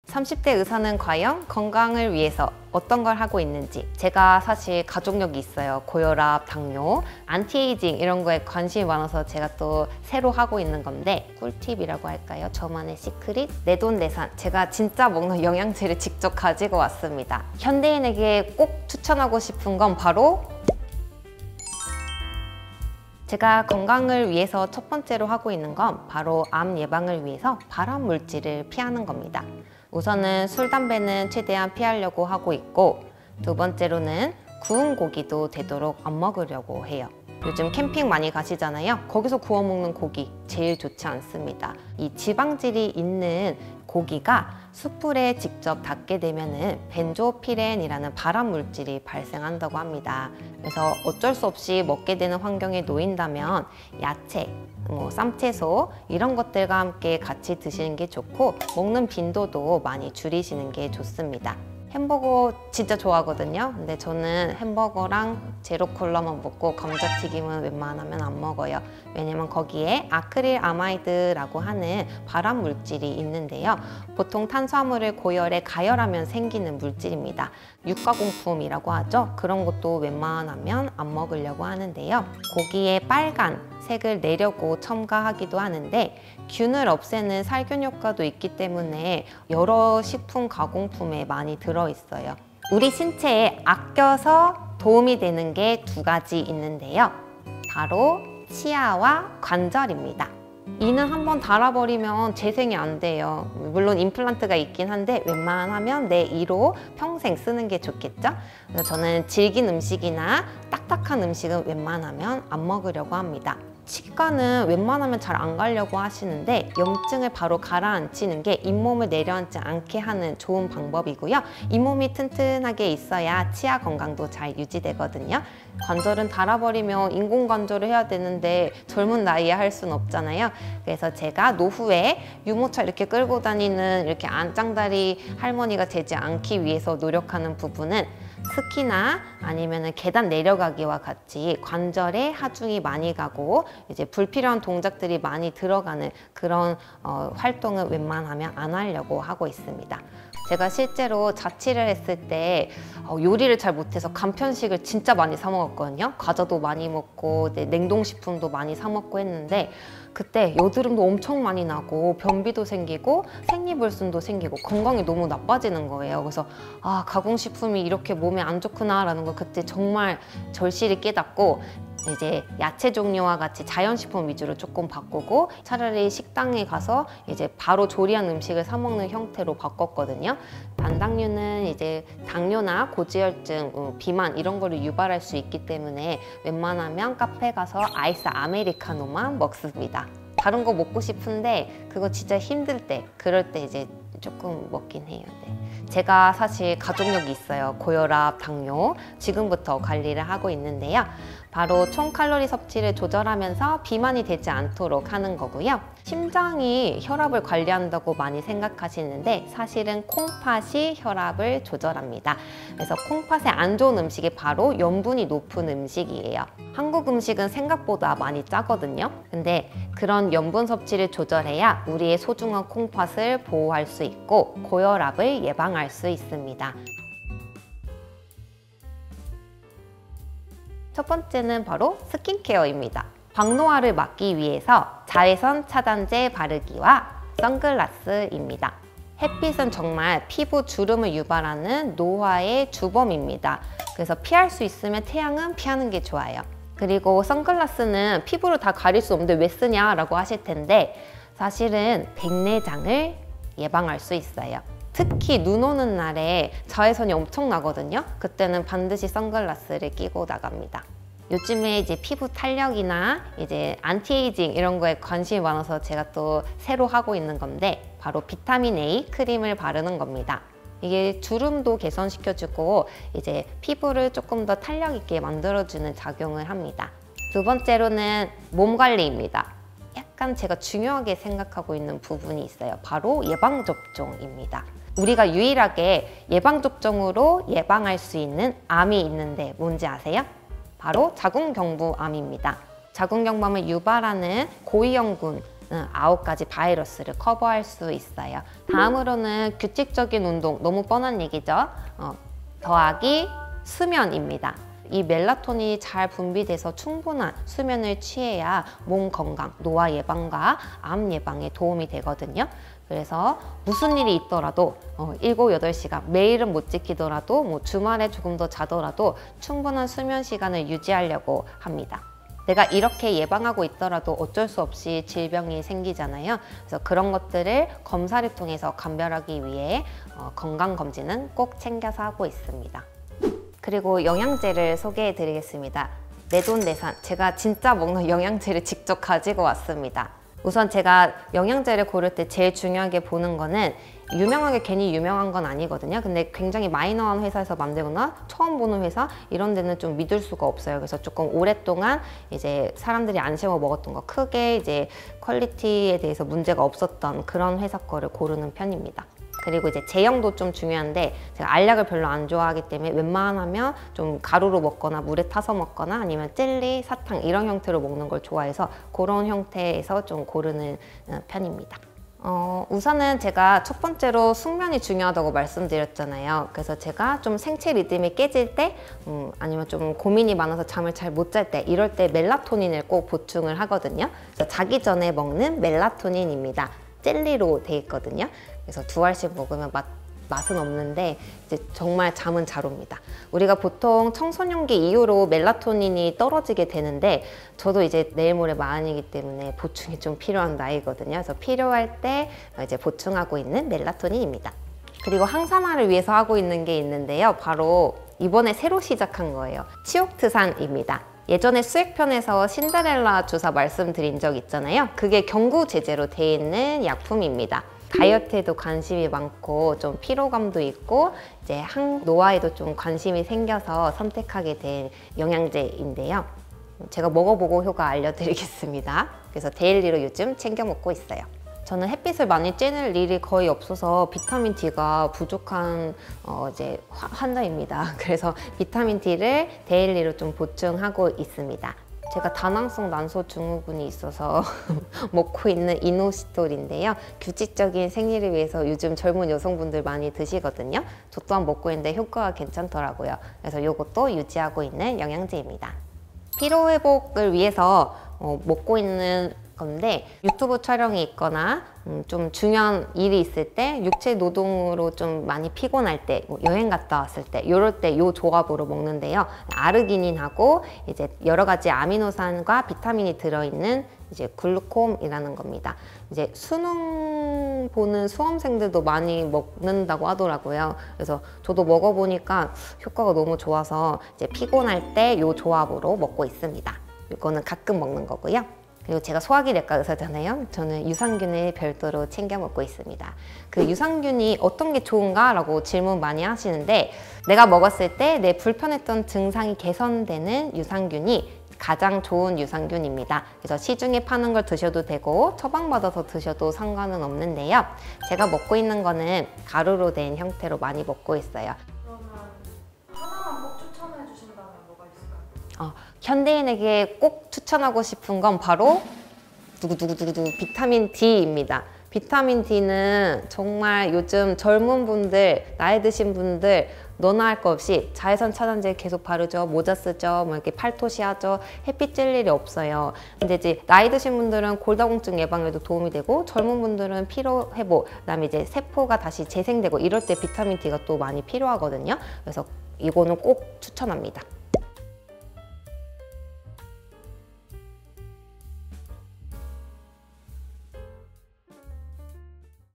30대 의사는 과연 건강을 위해서 어떤 걸 하고 있는지, 제가 사실 가족력이 있어요. 고혈압, 당뇨, 안티에이징 이런 거에 관심이 많아서 제가 또 새로 하고 있는 건데, 꿀팁이라고 할까요? 저만의 시크릿? 내돈내산, 제가 진짜 먹는 영양제를 직접 가지고 왔습니다. 현대인에게 꼭 추천하고 싶은 건 바로 제가 건강을 위해서 첫 번째로 하고 있는 건 바로 암 예방을 위해서 발암 물질을 피하는 겁니다. 우선은 술, 담배는 최대한 피하려고 하고 있고, 두 번째로는 구운 고기도 되도록 안 먹으려고 해요. 요즘 캠핑 많이 가시잖아요. 거기서 구워 먹는 고기 제일 좋지 않습니다. 이 지방질이 있는 고기가 숯불에 직접 닿게 되면은 벤조피렌이라는 발암 물질이 발생한다고 합니다. 그래서 어쩔 수 없이 먹게 되는 환경에 놓인다면 야채, 쌈채소 이런 것들과 함께 같이 드시는 게 좋고, 먹는 빈도도 많이 줄이시는 게 좋습니다. 햄버거 진짜 좋아하거든요. 근데 저는 햄버거랑 제로 콜라만 먹고 감자튀김은 웬만하면 안 먹어요. 왜냐면 거기에 아크릴아마이드라고 하는 발암 물질이 있는데요. 보통 탄수화물을 고열에 가열하면 생기는 물질입니다. 육가공품이라고 하죠. 그런 것도 웬만하면 안 먹으려고 하는데요. 고기에 빨간 색을 내려고 첨가하기도 하는데, 균을 없애는 살균 효과도 있기 때문에 여러 식품 가공품에 많이 들어있어요. 우리 신체에 아껴서 도움이 되는 게 두 가지 있는데요. 바로 치아와 관절입니다. 이는 한번 달아버리면 재생이 안 돼요. 물론 임플란트가 있긴 한데 웬만하면 내 이로 평생 쓰는 게 좋겠죠? 그래서 저는 질긴 음식이나 딱딱한 음식은 웬만하면 안 먹으려고 합니다. 치과는 웬만하면 잘 안 가려고 하시는데, 염증을 바로 가라앉히는 게 잇몸을 내려앉지 않게 하는 좋은 방법이고요. 잇몸이 튼튼하게 있어야 치아 건강도 잘 유지되거든요. 관절은 닳아버리면 인공관절을 해야 되는데 젊은 나이에 할 수는 없잖아요. 그래서 제가 노후에 유모차 이렇게 끌고 다니는 이렇게 안짱다리 할머니가 되지 않기 위해서 노력하는 부분은 스키나 아니면 계단 내려가기와 같이 관절에 하중이 많이 가고 이제 불필요한 동작들이 많이 들어가는 그런 활동을 웬만하면 안 하려고 하고 있습니다. 제가 실제로 자취를 했을 때 요리를 잘 못해서 간편식을 진짜 많이 사 먹었거든요. 과자도 많이 먹고 냉동식품도 많이 사 먹고 했는데, 그때 여드름도 엄청 많이 나고 변비도 생기고 생리불순도 생기고 건강이 너무 나빠지는 거예요. 그래서 아, 가공식품이 이렇게 몸에 안 좋구나 라는 걸 그때 정말 절실히 깨닫고, 이제 야채 종류와 같이 자연식품 위주로 조금 바꾸고 차라리 식당에 가서 이제 바로 조리한 음식을 사 먹는 형태로 바꿨거든요. 단당류는 이제 당뇨나 고지혈증, 비만 이런 거를 유발할 수 있기 때문에 웬만하면 카페 가서 아이스 아메리카노만 먹습니다. 다른 거 먹고 싶은데 그거 진짜 힘들 때, 그럴 때 이제 조금 먹긴 해요. 네. 제가 사실 가족력이 있어요. 고혈압, 당뇨 지금부터 관리를 하고 있는데요. 바로 총 칼로리 섭취를 조절하면서 비만이 되지 않도록 하는 거고요. 심장이 혈압을 관리한다고 많이 생각하시는데 사실은 콩팥이 혈압을 조절합니다. 그래서 콩팥에 안 좋은 음식이 바로 염분이 높은 음식이에요. 한국 음식은 생각보다 많이 짜거든요. 근데 그런 염분 섭취를 조절해야 우리의 소중한 콩팥을 보호할 수 있고 고혈압을 예방할 수 있습니다. 첫 번째는 바로 스킨케어입니다. 광노화를 막기 위해서 자외선 차단제 바르기와 선글라스입니다. 햇빛은 정말 피부 주름을 유발하는 노화의 주범입니다. 그래서 피할 수 있으면 태양은 피하는 게 좋아요. 그리고 선글라스는 피부를 다 가릴 수 없는데 왜 쓰냐라고 하실 텐데, 사실은 백내장을 예방할 수 있어요. 특히 눈 오는 날에 자외선이 엄청 나거든요. 그때는 반드시 선글라스를 끼고 나갑니다. 요즘에 이제 피부 탄력이나 이제 안티에이징 이런 거에 관심이 많아서 제가 또 새로 하고 있는 건데, 바로 비타민 A 크림을 바르는 겁니다. 이게 주름도 개선시켜주고 이제 피부를 조금 더 탄력 있게 만들어주는 작용을 합니다. 두 번째로는 몸 관리입니다. 약간 제가 중요하게 생각하고 있는 부분이 있어요. 바로 예방접종입니다. 우리가 유일하게 예방접종으로 예방할 수 있는 암이 있는데 뭔지 아세요? 바로 자궁경부암입니다. 자궁경부암을 유발하는 고위험군 9가지 바이러스를 커버할 수 있어요. 다음으로는 규칙적인 운동, 너무 뻔한 얘기죠. 더하기 수면입니다. 이 멜라토닌이 잘 분비돼서 충분한 수면을 취해야 몸 건강, 노화 예방과 암 예방에 도움이 되거든요. 그래서 무슨 일이 있더라도 7, 8시간 매일은 못 지키더라도 뭐 주말에 조금 더 자더라도 충분한 수면 시간을 유지하려고 합니다. 내가 이렇게 예방하고 있더라도 어쩔 수 없이 질병이 생기잖아요. 그래서 그런 것들을 검사를 통해서 감별하기 위해 건강검진은 꼭 챙겨서 하고 있습니다. 그리고 영양제를 소개해 드리겠습니다. 내돈내산, 제가 진짜 먹는 영양제를 직접 가지고 왔습니다. 우선 제가 영양제를 고를 때 제일 중요하게 보는 거는 유명하게 괜히 유명한 건 아니거든요. 근데 굉장히 마이너한 회사에서 만들거나 처음 보는 회사 이런 데는 좀 믿을 수가 없어요. 그래서 조금 오랫동안 이제 사람들이 안심하고 먹었던 거, 크게 이제 퀄리티에 대해서 문제가 없었던 그런 회사 거를 고르는 편입니다. 그리고 이제 제형도 좀 중요한데 제가 알약을 별로 안 좋아하기 때문에 웬만하면 좀 가루로 먹거나 물에 타서 먹거나 아니면 젤리, 사탕 이런 형태로 먹는 걸 좋아해서 그런 형태에서 좀 고르는 편입니다. 우선은 제가 첫 번째로 숙면이 중요하다고 말씀드렸잖아요. 그래서 제가 좀 생체 리듬이 깨질 때 아니면 좀 고민이 많아서 잠을 잘 못 잘 때 이럴 때 멜라토닌을 꼭 보충을 하거든요. 그래서 자기 전에 먹는 멜라토닌입니다. 젤리로 돼 있거든요. 그래서 2알씩 먹으면 맛은 없는데 이제 정말 잠은 잘 옵니다. 우리가 보통 청소년기 이후로 멜라토닌이 떨어지게 되는데 저도 이제 내일 모레 마흔이기 때문에 보충이 좀 필요한 나이거든요. 그래서 필요할 때 이제 보충하고 있는 멜라토닌입니다. 그리고 항산화를 위해서 하고 있는 게 있는데요. 바로 이번에 새로 시작한 거예요. 치옥트산입니다. 예전에 수액편에서 신데렐라 주사 말씀드린 적 있잖아요. 그게 경구 제제로 되어 있는 약품입니다. 다이어트에도 관심이 많고 좀 피로감도 있고 이제 항노화에도 좀 관심이 생겨서 선택하게 된 영양제인데요. 제가 먹어보고 효과 알려드리겠습니다. 그래서 데일리로 요즘 챙겨 먹고 있어요. 저는 햇빛을 많이 쬐는 일이 거의 없어서 비타민 D가 부족한 이제 환자입니다. 그래서 비타민 D를 데일리로 좀 보충하고 있습니다. 제가 다낭성 난소 증후군이 있어서 먹고 있는 이노시톨인데요. 규칙적인 생리를 위해서 요즘 젊은 여성분들 많이 드시거든요. 저 또한 먹고 있는데 효과가 괜찮더라고요. 그래서 이것도 유지하고 있는 영양제입니다. 피로 회복을 위해서 먹고 있는 건데 유튜브 촬영이 있거나 좀 중요한 일이 있을 때 육체 노동으로 좀 많이 피곤할 때 여행 갔다 왔을 때 이럴 때 이 조합으로 먹는데요. 아르기닌하고 이제 여러 가지 아미노산과 비타민이 들어있는 이제 글루콤이라는 겁니다. 이제 수능 보는 수험생들도 많이 먹는다고 하더라고요. 그래서 저도 먹어보니까 효과가 너무 좋아서 이제 피곤할 때 이 조합으로 먹고 있습니다. 이거는 가끔 먹는 거고요. 그리고 제가 소화기내과 의사잖아요. 저는 유산균을 별도로 챙겨 먹고 있습니다. 그 유산균이 어떤 게 좋은가? 라고 질문 많이 하시는데 내가 먹었을 때 내 불편했던 증상이 개선되는 유산균이 가장 좋은 유산균입니다. 그래서 시중에 파는 걸 드셔도 되고 처방받아서 드셔도 상관은 없는데요. 제가 먹고 있는 거는 가루로 된 형태로 많이 먹고 있어요. 그러면 하나만 꼭 추천해 주신다면 뭐가 있을까요? 현대인에게 꼭 추천하고 싶은 건 바로 두구두구두구 비타민 D입니다. 비타민 D는 정말 요즘 젊은 분들, 나이 드신 분들 너나 할 거 없이 자외선 차단제 계속 바르죠. 모자 쓰죠. 뭐 이렇게 팔토시 하죠. 햇빛 쬐일 일이 없어요. 근데 이제 나이 드신 분들은 골다공증 예방에도 도움이 되고 젊은 분들은 피로 회복, 그다음에 이제 세포가 다시 재생되고 이럴 때 비타민 D가 또 많이 필요하거든요. 그래서 이거는 꼭 추천합니다.